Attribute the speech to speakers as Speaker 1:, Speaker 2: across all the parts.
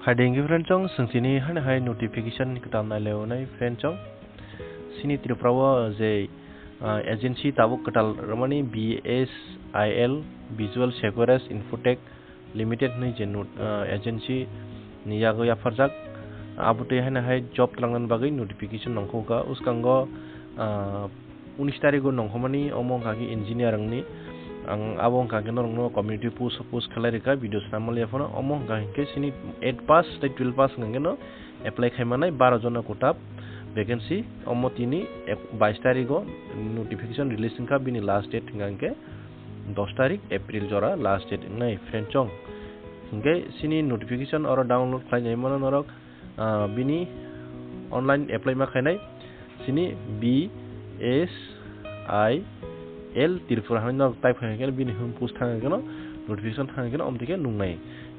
Speaker 1: Hiding friend chong sini hana hai notification kita naleo nai friend chong sini tiruprawa je agency tabuk ketal ramani BSIL Visual Security Infotech Limited ni je agency ni yago ya farjak abute hana hai job tlangan bagai notification nongko ka uskango 19 tarikh nongkhomani omong kaki engineer ni ang abong kaki norong community post khalarika video snamal yafona omong kaki sini 8 pass 12 pass ngeno apply khaimanai 12 jona kotap vacancy omotini 22 tarikh notification release ka bini last date ngangke 10 tarikh April jora last date ngai friend chong ngai sini notification oro download khlainai mana norok bini online apply ma khainai sini BSIL Tripura hanno type hangen bini hum post hangen notification hangen omtike nungnai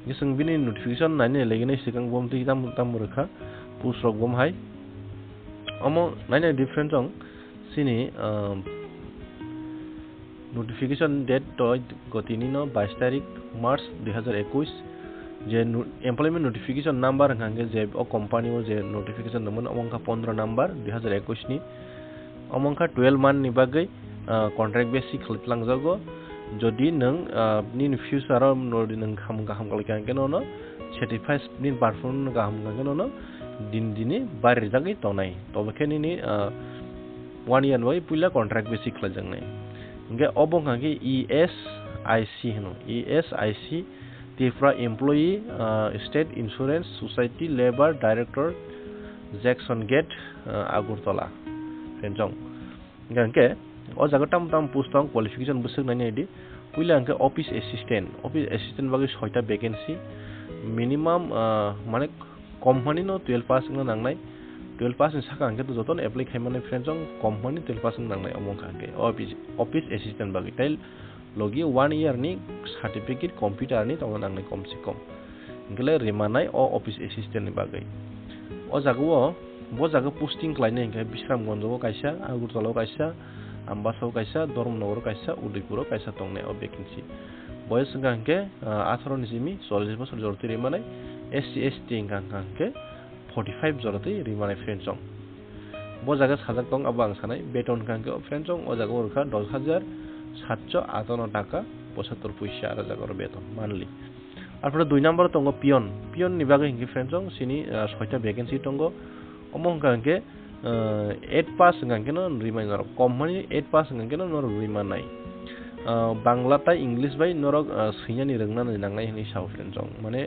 Speaker 1: gising bini notification naine legene sikang bomti tam murkha post rok bom hai omo naine different song sini notification date to gotini no 22 tarikh March 2021 je employment notification number hange je o company o je notification namun omongka 15 number 2021 ni omongka 12 man ni bagai contract basic khalitlang jago jodi nang nin future nodi nang kham kalikan kenono certified nin perform gaham kenono dini bari jagai tonai tobekeni ni 1 year wai pula contract basic khlajangnai nge obong hange ESIC hino ESIC Tripura Employee State Insurance Society Labor Director Jackson Gate Agartala Penjong ngangke o jaga tam postong qualification busuk nani di puila angke office assistant bagi 6 ta vacancy minimum mane company no 12 pass ng nangnai 12 pass ni saka angke to joton apply khaimane friendsong company 12 pass ng nangnai omong angke office assistant bagi tail logi 1 year ni certificate computer ni tongan nangnai komse kom ngele rimanai o office assistant ni bagai o jaga posting klaine angke Bisram Gonjo kaisa Agartala kaisa Ambasau kaisa Dormnogor kaisa Udaipur kaisa tongnai o vacancy boys ngangke 18 ni simi 40 bosor jorti rimanai SC ST ngangke 45 jorti rimanai friendsong bo jaga sajak tong abang sanai beton ngangke friendsong o jaga urkha 10758 টাকা 75 পয়সা আর জায়গার বেতন মানলি তারপরে 2 নম্বর তঙ্গ peon নি বাগে হিংকি ফ্রেন্ডসং সিনি 6টা vacancy তঙ্গ অমংকাঙ্কে 8 pass গাঙ্কে ন রিমাইনার company 8 pass গাঙ্কে ন রিমানাই বাংলাটা ইংলিশ বাই নরক সৈনানি রংনানি নাংনাই হিনি সাউ ফ্রেন্ডসং মানে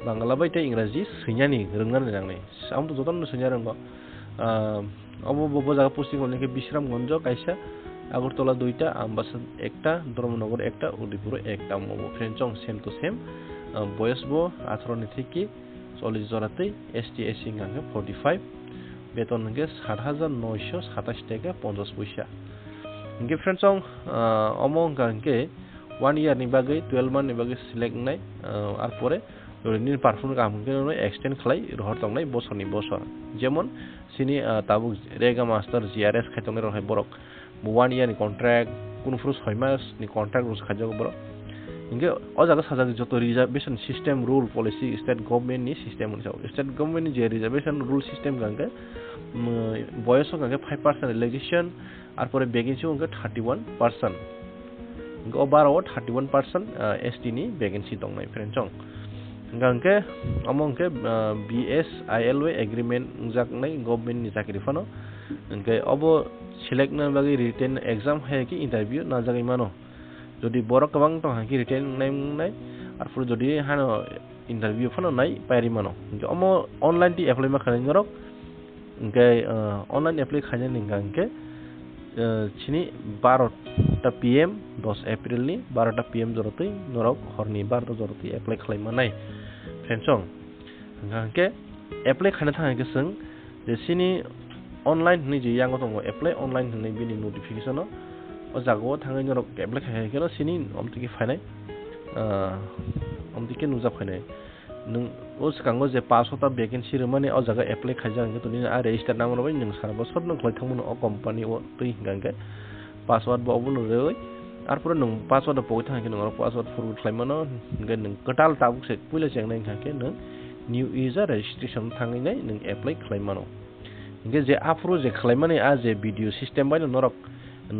Speaker 1: বাংলা বাইতে ইংরেজি সৈনানি রংনানি নাংনাই সাম তো যতন সৈনা রংব অবব জায়গা পোস্টিং হলকে বিশ্রাম গঞ্জ কাইসা Agartala 2টা Ambasad 1টা Dormnogor 1টা Udaipur 1টা mobo friendsong same to same boys bo 18 ni theki 40 jorate ST SC ngangke 45 beton ngge 7927 টাকা 50 পয়সা ngge friendsong omong ngangke 1 year ni bagai 12 month ni bagai select nai ar pore ni perform kam ngke extend khlai rohor tongnai bosor ni bosor jemon sini tabu rega master GRS khaitongnai rohai borok 1 year ni contract kun frus 6 mas ni contract rus khajago bro inge o jaga sajak joto reservation system rule policy state government ni system ni state government ni je reservation rule system gangke boyoso gangke 5% relegation ar pore vacancy gangke 31% inge obaro 31% ST ni vacancy tongnai friendsong gangke amongke BSIL agreement jaknai government ni chakri fano inge obo select na bagi written exam hai ki interview na jagai mano jodi borok kabang to ha ki written nai ar pur jodi hano interview phano nai pairi mano omo online ti apply ma khani norok ngai online apply khani ningangke chini 12 ta pm 10 April ni 12 ta pm joroti norok horni 12 joroti apply khlai manai friendsong ngangke apply khana thang ke sing je sini online ni je yang tongo apply online ni bini notification o jago thangai norok apply khai keno sini omtiki phainai omtiki nuja phainai nung o skango je 500 ta vacancy remane o jaga apply khaijang to ni a register number bai nung sar bosor nung khlai thangmun o company o tui hingangke password bo obun roi ar pore nung password po thang ke nung password forward khlaimano ngai nung katal tabuk se puila jengnai khake nung new user registration थांनाय नों apply खालामनो इनके जे Afro जे खालामनानै आ जे video system bye नरक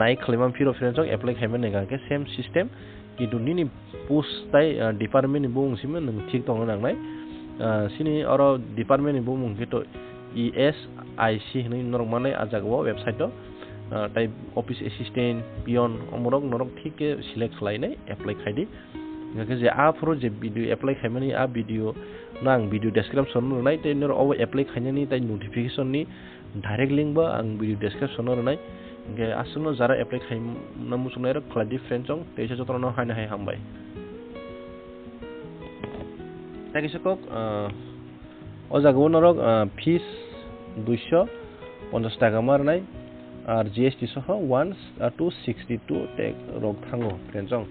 Speaker 1: नाय खालामन फिरो friends apply खालामनानै गांके same system किन्तु निनि पोस्ट ताय डिपार्टमेन्ट बुंसिम नों ठीक दङ नांनाय सिनि अर डिपार्टमेन्ट बुंके तो ESIC होनै नरक माने आजागो वेबसाइट ताय ऑफिस असिस्टेंट पियन अमरक नरक ठीक के सिलेक्ट खालायनाय एप्लाइ खायदि इनके जे आफ्रो जे भिडिअ एप्लाइ खालामनानै आ भिडिअ नां भिडिअ डेस्क्रिप्शन होनाय ताय नर अव एप्लाइ खायनायनि ताय नोटिफिकेशन नि डाइरेक्ट लिंक बा आं भिडिअ डेस्क्रिप्शन होनाय इनके आसुनो जारा एप्लाइ खालामना मुसुनाय खालादि फ्रेन्ड्स जों तेसे जतरनो हायना हाय हामबाय ताकिसकक अजागो नरक फीस 250 टाका मारनाय आर GST सह 1262 टेक रक थांगो फ्रेन्ड्स जों